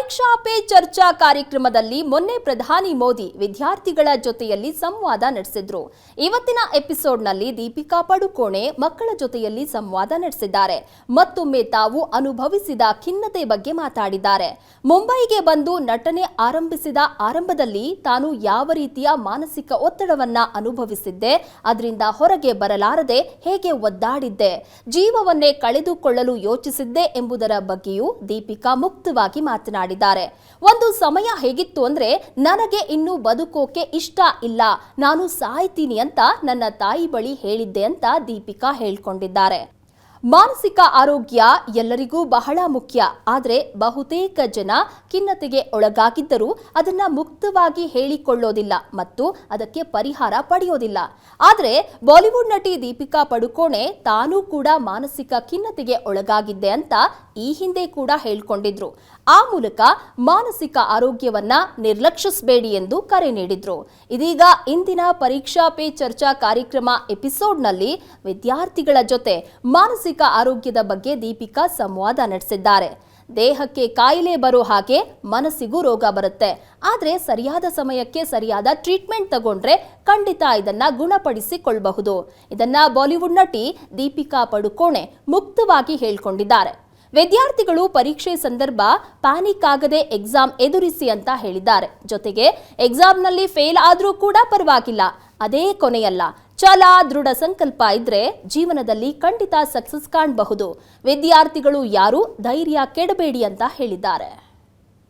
ಪರೀಕ್ಷಾ ಪೇ ಚರ್ಚಾ ಕಾರ್ಯಕ್ರಮದಲ್ಲಿ ಮೊನ್ನೆ ಪ್ರಧಾನಿ ಮೋದಿ ವಿದ್ಯಾರ್ಥಿಗಳ ಜೊತೆಯಲ್ಲಿ ಸಂವಾದ ನಡೆಸಿದ್ರು. ಇವತ್ತಿನ ಎಪಿಸೋಡ್ನಲ್ಲಿ ದೀಪಿಕಾ ಪಡುಕೋಣೆ ಮಕ್ಕಳ ಜೊತೆಯಲ್ಲಿ ಸಂವಾದ ನಡೆಸಿದ್ದಾರೆ. ಮತ್ತೊಮ್ಮೆ ತಾವು ಅನುಭವಿಸಿದ ಖಿನ್ನತೆ ಬಗ್ಗೆ ಮಾತಾಡಿದ್ದಾರೆ. ಮುಂಬೈಗೆ ಬಂದು ನಟನೆ ಆರಂಭಿಸಿದ ಆರಂಭದಲ್ಲಿ ತಾನು ಯಾವ ರೀತಿಯ ಮಾನಸಿಕ ಒತ್ತಡವನ್ನ ಅನುಭವಿಸಿದ್ದೆ, ಅದರಿಂದ ಹೊರಗೆ ಬರಲಾರದೆ ಹೇಗೆ ಒದ್ದಾಡಿದ್ದೆ, ಜೀವವನ್ನೇ ಕಳೆದುಕೊಳ್ಳಲು ಯೋಚಿಸಿದ್ದೆ ಎಂಬುದರ ಬಗ್ಗೆಯೂ ದೀಪಿಕಾ ಮುಕ್ತವಾಗಿ ಮಾತನಾಡಿದ್ದಾರೆ. ಒಂದು ಸಮಯ ಹೇಗಿತ್ತು ಅಂದ್ರೆ, ನನಗೆ ಇನ್ನು ಬದುಕೋಕೆ ಇಷ್ಟ ಇಲ್ಲ, ನಾನು ಸಾಯ್ತೀನಿ ಅಂತ ನನ್ನ ತಾಯಿ ಬಳಿ ಹೇಳಿದ್ದೆ ಅಂತ ದೀಪಿಕಾ ಹೇಳ್ಕೊಂಡಿದ್ದಾರೆ. ಮಾನಸಿಕ ಆರೋಗ್ಯ ಎಲ್ಲರಿಗೂ ಬಹಳ ಮುಖ್ಯ. ಆದರೆ ಬಹುತೇಕ ಜನ ಖಿನ್ನತೆಗೆ ಒಳಗಾಗಿದ್ದರೂ ಅದನ್ನ ಮುಕ್ತವಾಗಿ ಹೇಳಿಕೊಳ್ಳೋದಿಲ್ಲ ಮತ್ತು ಅದಕ್ಕೆ ಪರಿಹಾರ ಪಡೆಯೋದಿಲ್ಲ. ಆದರೆ ಬಾಲಿವುಡ್ ನಟಿ ದೀಪಿಕಾ ಪಡುಕೋಣೆ ತಾನೂ ಕೂಡ ಮಾನಸಿಕ ಖಿನ್ನತೆಗೆ ಒಳಗಾಗಿದ್ದೆ ಅಂತ ಈ ಹಿಂದೆ ಕೂಡ ಹೇಳ್ಕೊಂಡಿದ್ರು. ಆ ಮೂಲಕ ಮಾನಸಿಕ ಆರೋಗ್ಯವನ್ನ ನಿರ್ಲಕ್ಷಿಸಬೇಡಿ ಎಂದು ಕರೆ ನೀಡಿದ್ರು. ಇದೀಗ ಇಂದಿನ ಪರೀಕ್ಷಾ ಪೇ ಚರ್ಚಾ ಕಾರ್ಯಕ್ರಮ ಎಪಿಸೋಡ್ನಲ್ಲಿ ವಿದ್ಯಾರ್ಥಿಗಳ ಜೊತೆ ಮಾನಸಿಕ ಆರೋಗ್ಯದ ಬಗ್ಗೆ ದೀಪಿಕಾ ಸಂವಾದ ನಡೆಸಿದ್ದಾರೆ. ದೇಹಕ್ಕೆ ಕಾಯಿಲೆ ಬರೋ ಹಾಗೆ ಮನಸ್ಸಿಗೂ ರೋಗ ಬರುತ್ತೆ. ಆದರೆ ಸರಿಯಾದ ಸಮಯಕ್ಕೆ ಸರಿಯಾದ ಟ್ರೀಟ್ಮೆಂಟ್ ತಗೊಂಡ್ರೆ ಖಂಡಿತ ಇದನ್ನ ಗುಣಪಡಿಸಿಕೊಳ್ಳಬಹುದು. ಇದನ್ನ ಬಾಲಿವುಡ್ ನಟಿ ದೀಪಿಕಾ ಪಡುಕೋಣೆ ಮುಕ್ತವಾಗಿ ಹೇಳ್ಕೊಂಡಿದ್ದಾರೆ. ವಿದ್ಯಾರ್ಥಿಗಳು ಪರೀಕ್ಷೆ ಸಂದರ್ಭ ಪ್ಯಾನಿಕ್ ಆಗದೆ ಎಕ್ಸಾಮ್ ಎದುರಿಸಿ ಅಂತ ಹೇಳಿದ್ದಾರೆ. ಜೊತೆಗೆ ಎಕ್ಸಾಮ್ನಲ್ಲಿ ಫೇಲ್ ಆದ್ರೂ ಕೂಡ ಪರವಾಗಿಲ್ಲ, ಅದೇ ಕೊನೆಯಲ್ಲ. ಛಲ, ದೃಢ ಸಂಕಲ್ಪ ಇದ್ರೆ ಜೀವನದಲ್ಲಿ ಖಂಡಿತ ಸಕ್ಸಸ್ ಕಾಣಬಹುದು. ವಿದ್ಯಾರ್ಥಿಗಳು ಯಾರು ಧೈರ್ಯ ಕೆಡಬೇಡಿ ಅಂತ ಹೇಳಿದ್ದಾರೆ.